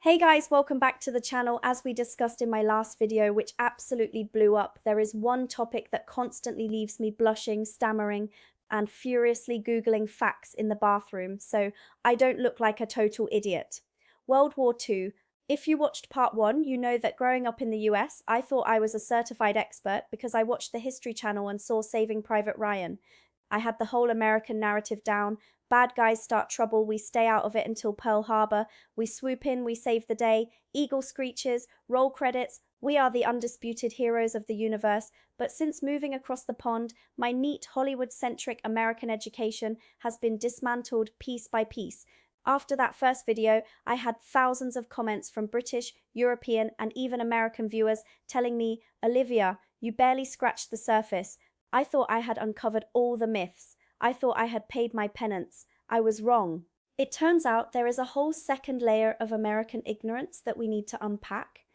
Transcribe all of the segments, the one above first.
Hey guys, welcome back to the channel. As we discussed in my last video, which absolutely blew up, there is one topic that constantly leaves me blushing, stammering, and furiously Googling facts in the bathroom, so I don't look like a total idiot. World War II. If you watched part one, you know that growing up in the US, I thought I was a certified expert because I watched the History Channel and saw Saving Private Ryan. I had the whole American narrative down. Bad guys start trouble, we stay out of it until Pearl Harbor. We swoop in, we save the day. Eagle screeches, roll credits. We are the undisputed heroes of the universe. But since moving across the pond, my neat Hollywood-centric American education has been dismantled piece by piece. After that first video, I had thousands of comments from British, European, and even American viewers telling me, "Olivia, you barely scratched the surface. I thought I had uncovered all the myths. I thought I had paid my penance. I was wrong." It turns out there is a whole second layer of American ignorance that we need to unpack.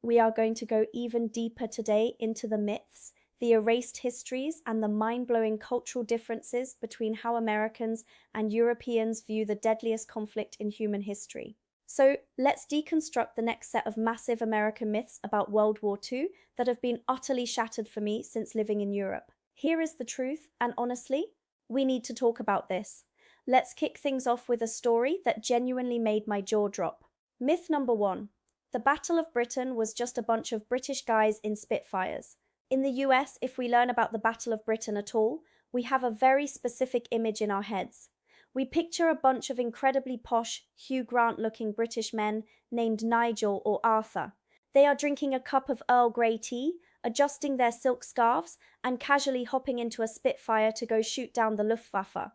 We are going to go even deeper today into the myths, the erased histories, and the mind-blowing cultural differences between how Americans and Europeans view the deadliest conflict in human history. So let's deconstruct the next set of massive American myths about World War II that have been utterly shattered for me since living in Europe. Here is the truth, and honestly, we need to talk about this. Let's kick things off with a story that genuinely made my jaw drop. Myth number one. The Battle of Britain was just a bunch of British guys in Spitfires. In the US, if we learn about the Battle of Britain at all, we have a very specific image in our heads. We picture a bunch of incredibly posh, Hugh Grant-looking British men named Nigel or Arthur. They are drinking a cup of Earl Grey tea, adjusting their silk scarves, and casually hopping into a Spitfire to go shoot down the Luftwaffe.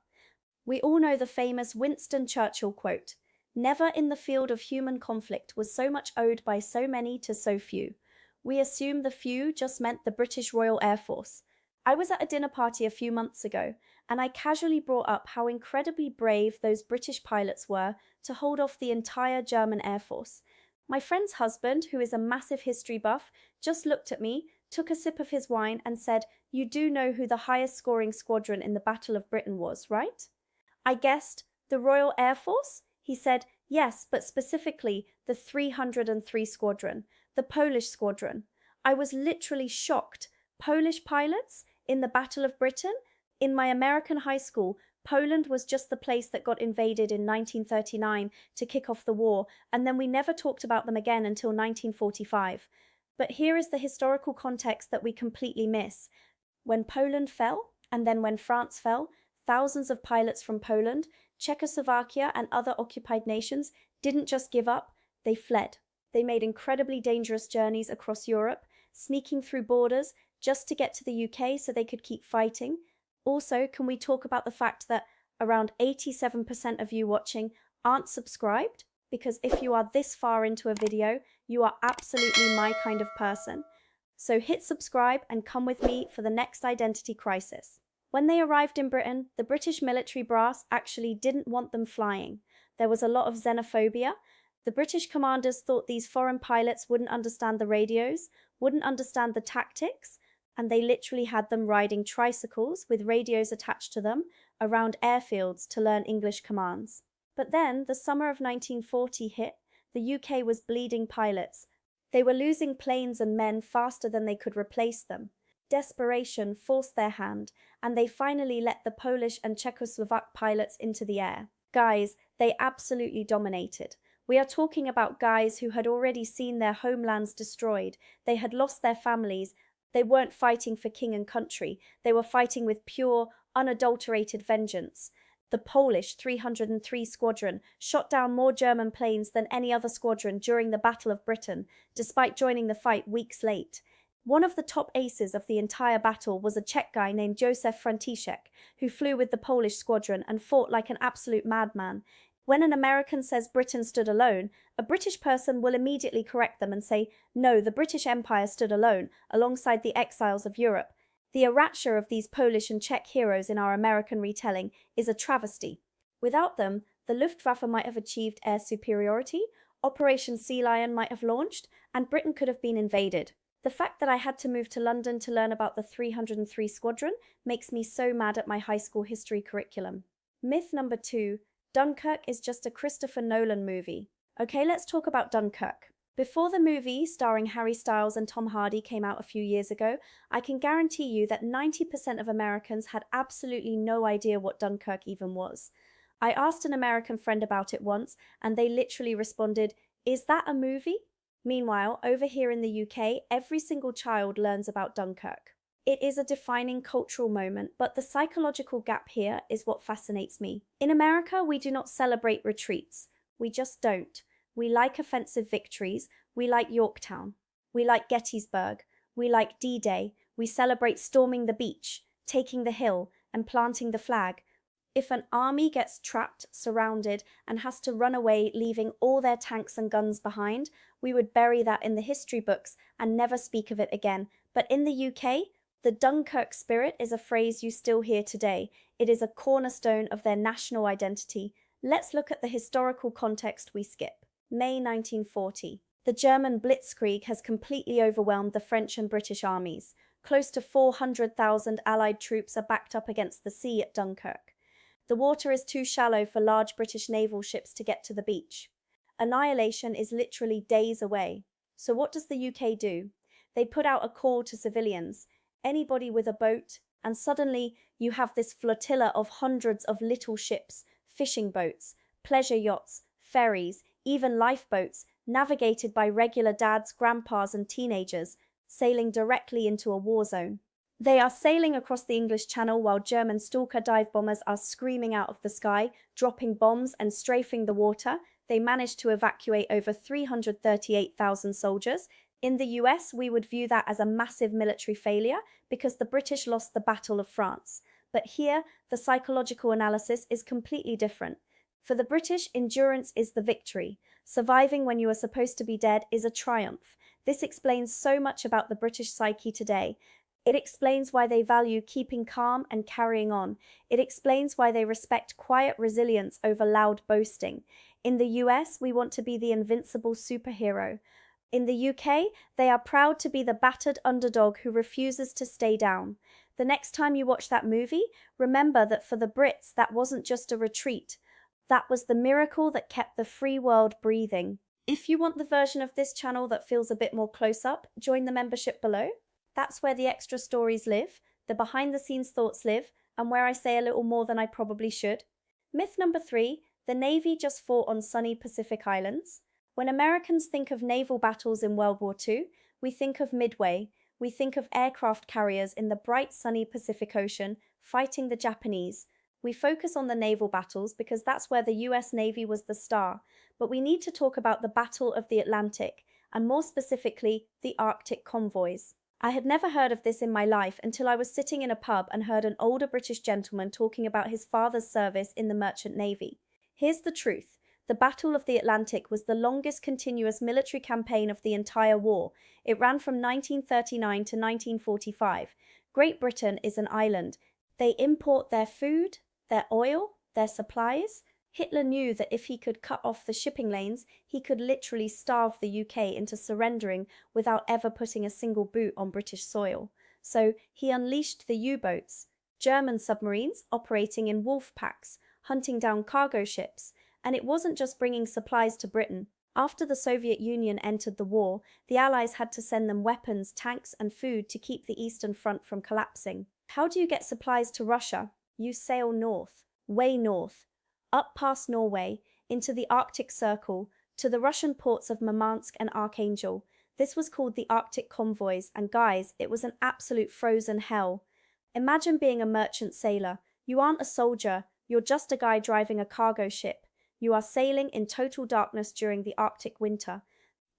We all know the famous Winston Churchill quote, "Never in the field of human conflict was so much owed by so many to so few." We assume the few just meant the British Royal Air Force. I was at a dinner party a few months ago, and I casually brought up how incredibly brave those British pilots were to hold off the entire German Air Force. My friend's husband, who is a massive history buff, just looked at me, took a sip of his wine, and said, "You do know who the highest scoring squadron in the Battle of Britain was, right?" I guessed, "The Royal Air Force?" He said, "Yes, but specifically the 303 Squadron, the Polish squadron." I was literally shocked. Polish pilots in the Battle of Britain? In my American high school, Poland was just the place that got invaded in 1939 to kick off the war, and then we never talked about them again until 1945. But here is the historical context that we completely miss. When Poland fell, and then when France fell, thousands of pilots from Poland, Czechoslovakia, and other occupied nations didn't just give up, they fled. They made incredibly dangerous journeys across Europe, sneaking through borders just to get to the UK so they could keep fighting. Also, can we talk about the fact that around 87% of you watching aren't subscribed? Because if you are this far into a video, you are absolutely my kind of person. So hit subscribe and come with me for the next identity crisis. When they arrived in Britain, the British military brass actually didn't want them flying. There was a lot of xenophobia. The British commanders thought these foreign pilots wouldn't understand the radios, wouldn't understand the tactics, and they literally had them riding tricycles with radios attached to them around airfields to learn English commands. But then, the summer of 1940 hit, the UK was bleeding pilots. They were losing planes and men faster than they could replace them. Desperation forced their hand, and they finally let the Polish and Czechoslovak pilots into the air. Guys, they absolutely dominated. We are talking about guys who had already seen their homelands destroyed. They had lost their families. They weren't fighting for king and country. They were fighting with pure, unadulterated vengeance. The Polish 303 Squadron shot down more German planes than any other squadron during the Battle of Britain, despite joining the fight weeks late. One of the top aces of the entire battle was a Czech guy named Josef František, who flew with the Polish squadron and fought like an absolute madman. When an American says Britain stood alone, a British person will immediately correct them and say, "No, the British Empire stood alone, alongside the exiles of Europe." The erasure of these Polish and Czech heroes in our American retelling is a travesty. Without them, the Luftwaffe might have achieved air superiority, Operation Sea Lion might have launched, and Britain could have been invaded. The fact that I had to move to London to learn about the 303 Squadron makes me so mad at my high school history curriculum. Myth number two. Dunkirk is just a Christopher Nolan movie. Okay, let's talk about Dunkirk. Before the movie starring Harry Styles and Tom Hardy came out a few years ago, I can guarantee you that 90% of Americans had absolutely no idea what Dunkirk even was. I asked an American friend about it once, and they literally responded, "Is that a movie?" Meanwhile, over here in the UK, every single child learns about Dunkirk. It is a defining cultural moment, but the psychological gap here is what fascinates me. In America, we do not celebrate retreats. We just don't. We like offensive victories. We like Yorktown. We like Gettysburg. We like D-Day. We celebrate storming the beach, taking the hill, and planting the flag. If an army gets trapped, surrounded, and has to run away, leaving all their tanks and guns behind, we would bury that in the history books and never speak of it again. But in the UK, the Dunkirk spirit is a phrase you still hear today. It is a cornerstone of their national identity. Let's look at the historical context we skip. May 1940. The German blitzkrieg has completely overwhelmed the French and British armies. Close to 400,000 Allied troops are backed up against the sea at Dunkirk. The water is too shallow for large British naval ships to get to the beach. Annihilation is literally days away. So what does the UK do? They put out a call to civilians, anybody with a boat, and suddenly you have this flotilla of hundreds of little ships, fishing boats, pleasure yachts, ferries, even lifeboats, navigated by regular dads, grandpas, and teenagers, sailing directly into a war zone. They are sailing across the English Channel while German Stalker dive bombers are screaming out of the sky, dropping bombs and strafing the water. They managed to evacuate over 338,000 soldiers. In the US, we would view that as a massive military failure because the British lost the Battle of France. But here, the psychological analysis is completely different. For the British, endurance is the victory. Surviving when you are supposed to be dead is a triumph. This explains so much about the British psyche today. It explains why they value keeping calm and carrying on. It explains why they respect quiet resilience over loud boasting. In the US, we want to be the invincible superhero. In the UK, they are proud to be the battered underdog who refuses to stay down. The next time you watch that movie, remember that for the Brits, that wasn't just a retreat. That was the miracle that kept the free world breathing. If you want the version of this channel that feels a bit more close up, join the membership below. That's where the extra stories live, the behind-the-scenes thoughts live, and where I say a little more than I probably should. Myth number 3, the Navy just fought on sunny Pacific Islands. When Americans think of naval battles in World War II, we think of Midway. We think of aircraft carriers in the bright sunny Pacific Ocean fighting the Japanese. We focus on the naval battles because that's where the US Navy was the star, but we need to talk about the Battle of the Atlantic, and more specifically, the Arctic convoys. I had never heard of this in my life until I was sitting in a pub and heard an older British gentleman talking about his father's service in the Merchant Navy. Here's the truth. The Battle of the Atlantic was the longest continuous military campaign of the entire war. It ran from 1939 to 1945. Great Britain is an island. They import their food, their oil, their supplies. Hitler knew that if he could cut off the shipping lanes, he could literally starve the UK into surrendering without ever putting a single boot on British soil. So he unleashed the U-boats, German submarines operating in wolf packs, hunting down cargo ships. And it wasn't just bringing supplies to Britain. After the Soviet Union entered the war, the Allies had to send them weapons, tanks, and food to keep the Eastern Front from collapsing. How do you get supplies to Russia? You sail north, way north, up past Norway, into the Arctic Circle, to the Russian ports of Murmansk and Archangel. This was called the Arctic convoys, and guys, it was an absolute frozen hell. Imagine being a merchant sailor. You aren't a soldier, you're just a guy driving a cargo ship. You are sailing in total darkness during the Arctic winter.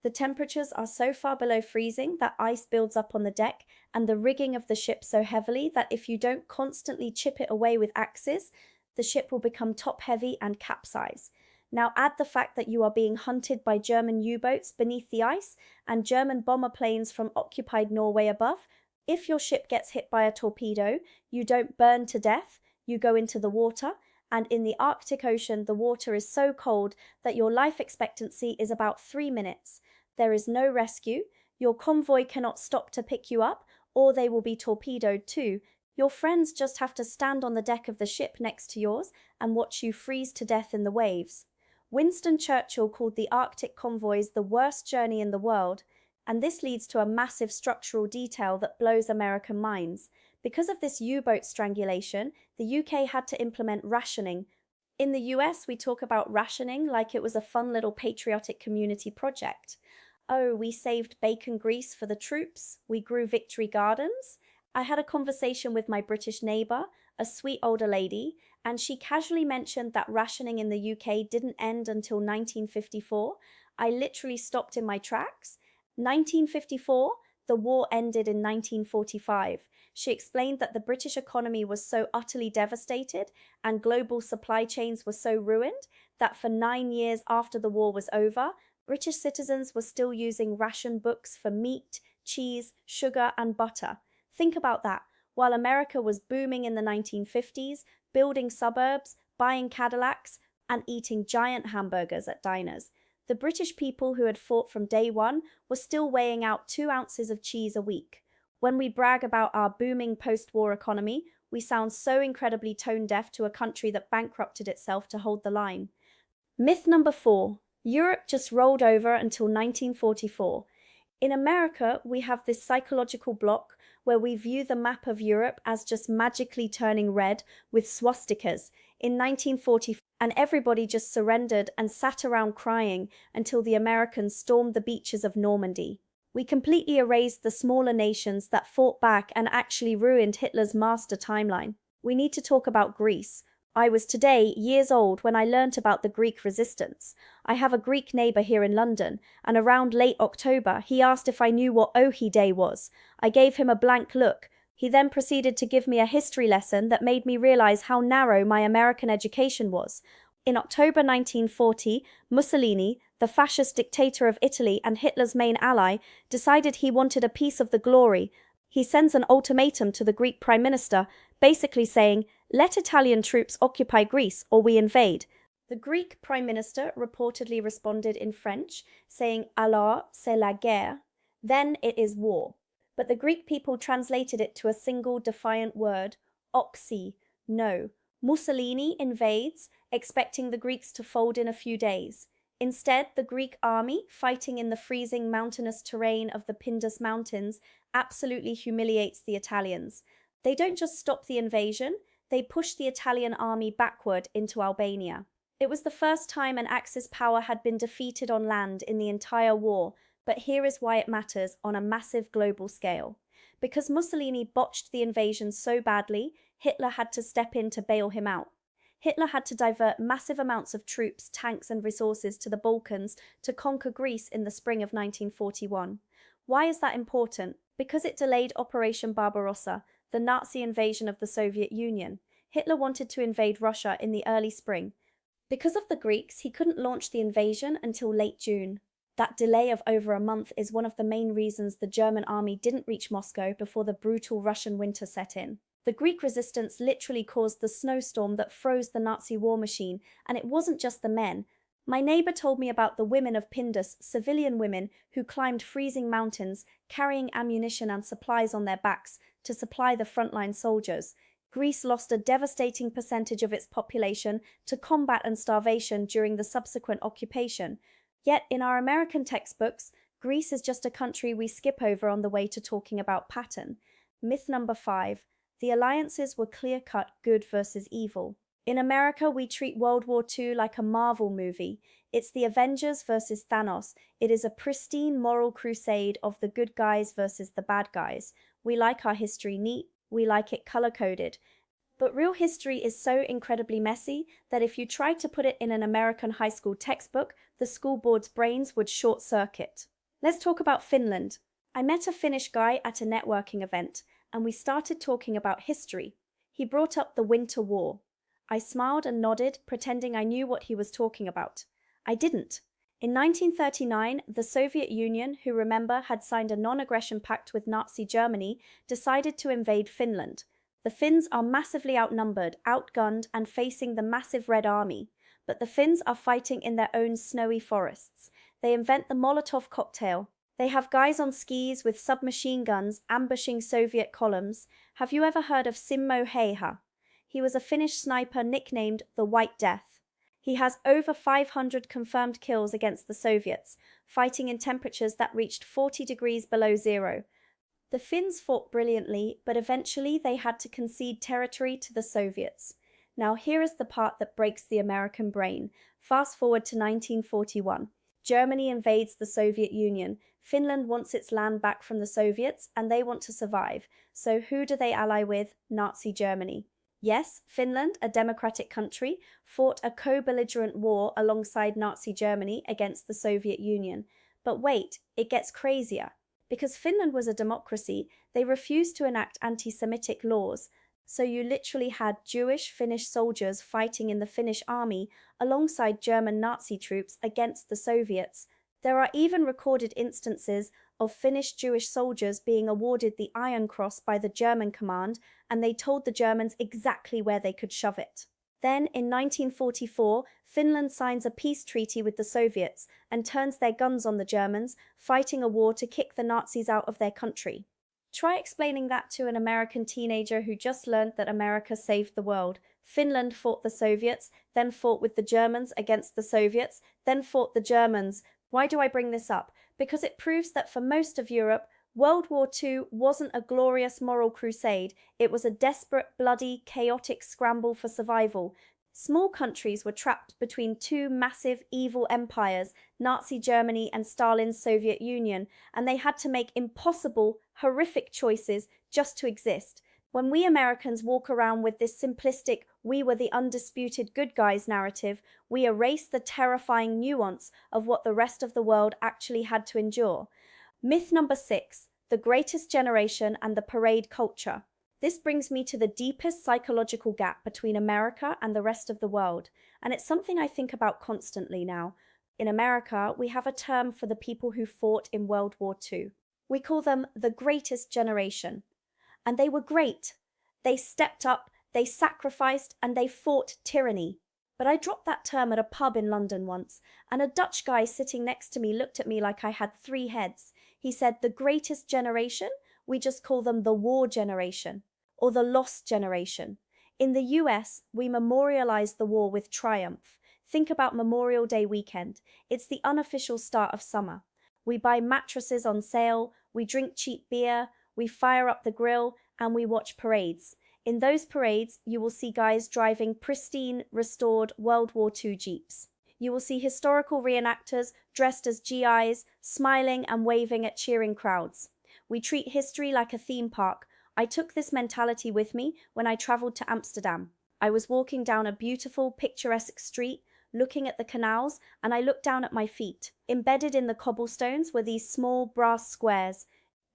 The temperatures are so far below freezing that ice builds up on the deck, and the rigging of the ship so heavily that if you don't constantly chip it away with axes, the ship will become top-heavy and capsize. Now add the fact that you are being hunted by German U-boats beneath the ice and German bomber planes from occupied Norway above. If your ship gets hit by a torpedo, you don't burn to death, you go into the water, and in the Arctic Ocean, the water is so cold that your life expectancy is about 3 minutes. There is no rescue, your convoy cannot stop to pick you up, or they will be torpedoed too. Your friends just have to stand on the deck of the ship next to yours and watch you freeze to death in the waves. Winston Churchill called the Arctic convoys the worst journey in the world, and this leads to a massive structural detail that blows American minds. Because of this U-boat strangulation, the UK had to implement rationing. In the US, we talk about rationing like it was a fun little patriotic community project. Oh, we saved bacon grease for the troops, we grew victory gardens. I had a conversation with my British neighbour, a sweet older lady, and she casually mentioned that rationing in the UK didn't end until 1954. I literally stopped in my tracks. 1954? The war ended in 1945. She explained that the British economy was so utterly devastated and global supply chains were so ruined that for 9 years after the war was over, British citizens were still using ration books for meat, cheese, sugar, and butter. Think about that. While America was booming in the 1950s, building suburbs, buying Cadillacs, and eating giant hamburgers at diners, the British people who had fought from day one were still weighing out 2 ounces of cheese a week. When we brag about our booming post-war economy, we sound so incredibly tone-deaf to a country that bankrupted itself to hold the line. Myth number 4. Europe just rolled over until 1944. In America, we have this psychological block where we view the map of Europe as just magically turning red with swastikas in 1944, and everybody just surrendered and sat around crying until the Americans stormed the beaches of Normandy. We completely erased the smaller nations that fought back and actually ruined Hitler's master timeline. We need to talk about Greece. I was today years old when I learnt about the Greek resistance. I have a Greek neighbour here in London, and around late October he asked if I knew what Ohi Day was. I gave him a blank look. He then proceeded to give me a history lesson that made me realise how narrow my American education was. In October 1940, Mussolini, the fascist dictator of Italy and Hitler's main ally, decided he wanted a piece of the glory. He sends an ultimatum to the Greek Prime Minister, basically saying, "Let Italian troops occupy Greece or we invade." The Greek Prime Minister reportedly responded in French, saying, "Alors, c'est la guerre," then it is war. But the Greek people translated it to a single defiant word, oxy, no. Mussolini invades, expecting the Greeks to fold in a few days. Instead, the Greek army, fighting in the freezing mountainous terrain of the Pindus Mountains, absolutely humiliates the Italians. They don't just stop the invasion, they push the Italian army backward into Albania. It was the first time an Axis power had been defeated on land in the entire war, but here is why it matters on a massive global scale. Because Mussolini botched the invasion so badly, Hitler had to step in to bail him out. Hitler had to divert massive amounts of troops, tanks, and resources to the Balkans to conquer Greece in the spring of 1941. Why is that important? Because it delayed Operation Barbarossa, the Nazi invasion of the Soviet Union. Hitler wanted to invade Russia in the early spring. Because of the Greeks, he couldn't launch the invasion until late June. That delay of over a month is one of the main reasons the German army didn't reach Moscow before the brutal Russian winter set in. The Greek resistance literally caused the snowstorm that froze the Nazi war machine, and it wasn't just the men. My neighbour told me about the women of Pindus, civilian women who climbed freezing mountains, carrying ammunition and supplies on their backs to supply the frontline soldiers. Greece lost a devastating percentage of its population to combat and starvation during the subsequent occupation. Yet in our American textbooks, Greece is just a country we skip over on the way to talking about pattern. Myth number 5. The alliances were clear-cut good versus evil. In America, we treat World War II like a Marvel movie. It's the Avengers versus Thanos. It is a pristine moral crusade of the good guys versus the bad guys. We like our history neat, we like it color-coded. But real history is so incredibly messy that if you tried to put it in an American high school textbook, the school board's brains would short-circuit. Let's talk about Finland. I met a Finnish guy at a networking event, and we started talking about history. He brought up the Winter War. I smiled and nodded, pretending I knew what he was talking about. I didn't. In 1939, the Soviet Union, who remember had signed a non-aggression pact with Nazi Germany, decided to invade Finland. The Finns are massively outnumbered, outgunned, and facing the massive Red Army. But the Finns are fighting in their own snowy forests. They invent the Molotov cocktail. They have guys on skis with submachine guns ambushing Soviet columns. Have you ever heard of Simmo Heiha? He was a Finnish sniper nicknamed the White Death. He has over 500 confirmed kills against the Soviets, fighting in temperatures that reached 40 degrees below zero. The Finns fought brilliantly, but eventually they had to concede territory to the Soviets. Now here is the part that breaks the American brain. Fast forward to 1941. Germany invades the Soviet Union. Finland wants its land back from the Soviets, and they want to survive. So who do they ally with? Nazi Germany. Yes, Finland, a democratic country, fought a co-belligerent war alongside Nazi Germany against the Soviet Union. But wait, it gets crazier. Because Finland was a democracy, they refused to enact anti-Semitic laws. So you literally had Jewish Finnish soldiers fighting in the Finnish army alongside German Nazi troops against the Soviets. There are even recorded instances of Finnish Jewish soldiers being awarded the Iron Cross by the German command, and they told the Germans exactly where they could shove it. Then, in 1944, Finland signs a peace treaty with the Soviets and turns their guns on the Germans, fighting a war to kick the Nazis out of their country. Try explaining that to an American teenager who just learned that America saved the world. Finland fought the Soviets, then fought with the Germans against the Soviets, then fought the Germans. Why do I bring this up? Because it proves that for most of Europe, World War II wasn't a glorious moral crusade, it was a desperate, bloody, chaotic scramble for survival. Small countries were trapped between two massive, evil empires, Nazi Germany and Stalin's Soviet Union, and they had to make impossible, horrific choices just to exist. When we Americans walk around with this simplistic, we were the undisputed good guys narrative, we erase the terrifying nuance of what the rest of the world actually had to endure. Myth number 6, the greatest generation and the parade culture. This brings me to the deepest psychological gap between America and the rest of the world, and it's something I think about constantly now. In America, we have a term for the people who fought in World War II. We call them the greatest generation. And they were great. They stepped up, they sacrificed, and they fought tyranny. But I dropped that term at a pub in London once, and a Dutch guy sitting next to me looked at me like I had 3 heads. He said, the greatest generation? We just call them the war generation, or the lost generation. In the US, we memorialize the war with triumph. Think about Memorial Day weekend. It's the unofficial start of summer. We buy mattresses on sale, we drink cheap beer, we fire up the grill, and we watch parades. In those parades, you will see guys driving pristine, restored World War II Jeeps. You will see historical reenactors dressed as GIs, smiling and waving at cheering crowds. We treat history like a theme park. I took this mentality with me when I traveled to Amsterdam. I was walking down a beautiful, picturesque street, looking at the canals, and I looked down at my feet. Embedded in the cobblestones were these small brass squares.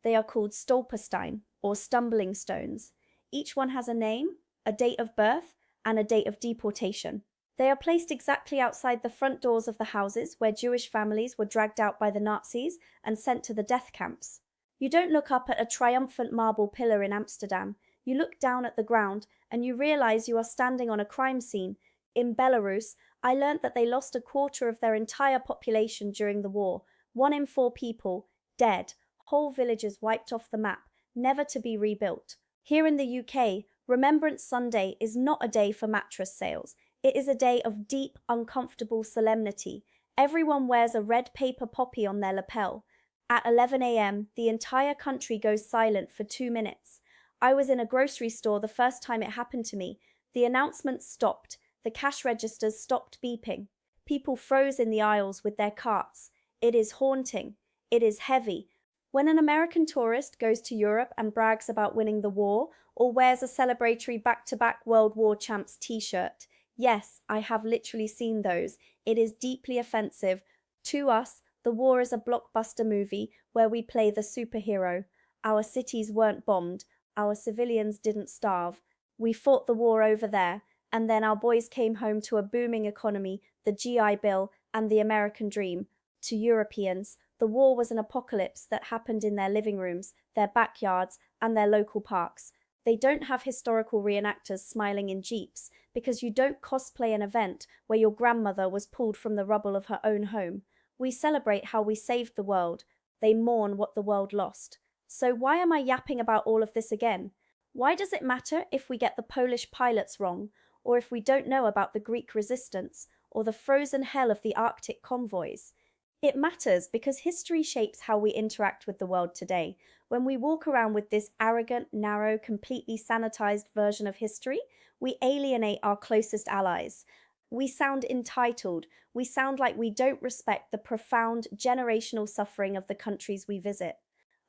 They are called stolperstein, or stumbling stones. Each one has a name, a date of birth, and a date of deportation. They are placed exactly outside the front doors of the houses where Jewish families were dragged out by the Nazis and sent to the death camps. You don't look up at a triumphant marble pillar in Amsterdam. You look down at the ground and you realize you are standing on a crime scene. In Belarus, I learnt that they lost a quarter of their entire population during the war. 1 in 4 people, dead. Whole villages wiped off the map, never to be rebuilt. Here in the UK, Remembrance Sunday is not a day for mattress sales. It is a day of deep, uncomfortable solemnity. Everyone wears a red paper poppy on their lapel. At 11 a.m., the entire country goes silent for 2 minutes. I was in a grocery store the first time it happened to me. The announcements stopped. The cash registers stopped beeping. People froze in the aisles with their carts. It is haunting. It is heavy. When an American tourist goes to Europe and brags about winning the war, or wears a celebratory back-to-back World War champs t-shirt, yes, I have literally seen those. It is deeply offensive. To us, the war is a blockbuster movie where we play the superhero. Our cities weren't bombed. Our civilians didn't starve. We fought the war over there, and then our boys came home to a booming economy, the GI Bill, and the American dream. To Europeans, the war was an apocalypse that happened in their living rooms, their backyards, and their local parks. They don't have historical reenactors smiling in jeeps, because you don't cosplay an event where your grandmother was pulled from the rubble of her own home. We celebrate how we saved the world. They mourn what the world lost. So why am I yapping about all of this again? Why does it matter if we get the Polish pilots wrong, or if we don't know about the Greek resistance, or the frozen hell of the Arctic convoys. It matters because history shapes how we interact with the world today. When we walk around with this arrogant, narrow, completely sanitized version of history, we alienate our closest allies. We sound entitled. We sound like we don't respect the profound generational suffering of the countries we visit.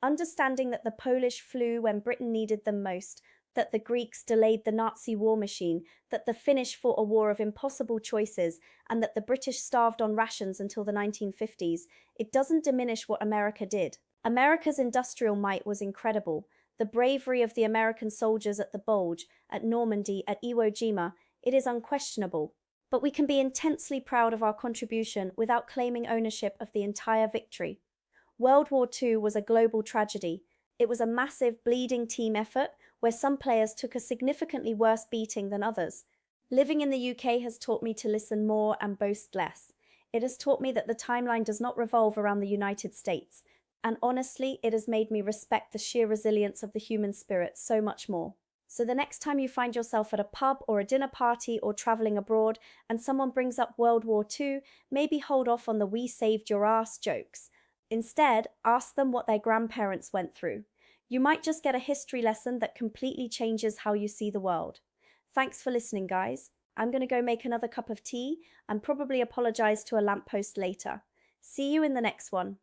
Understanding that the Polish flew when Britain needed them most, that the Greeks delayed the Nazi war machine, that the Finnish fought a war of impossible choices, and that the British starved on rations until the 1950s, it doesn't diminish what America did. America's industrial might was incredible. The bravery of the American soldiers at the Bulge, at Normandy, at Iwo Jima, it is unquestionable. But we can be intensely proud of our contribution without claiming ownership of the entire victory. World War II was a global tragedy. It was a massive, bleeding team effort where some players took a significantly worse beating than others. Living in the UK has taught me to listen more and boast less. It has taught me that the timeline does not revolve around the United States. And honestly, it has made me respect the sheer resilience of the human spirit so much more. So the next time you find yourself at a pub or a dinner party or traveling abroad and someone brings up World War II, maybe hold off on the "we saved your ass" jokes. Instead, ask them what their grandparents went through. You might just get a history lesson that completely changes how you see the world. Thanks for listening, guys. I'm going to go make another cup of tea and probably apologize to a lamppost later. See you in the next one.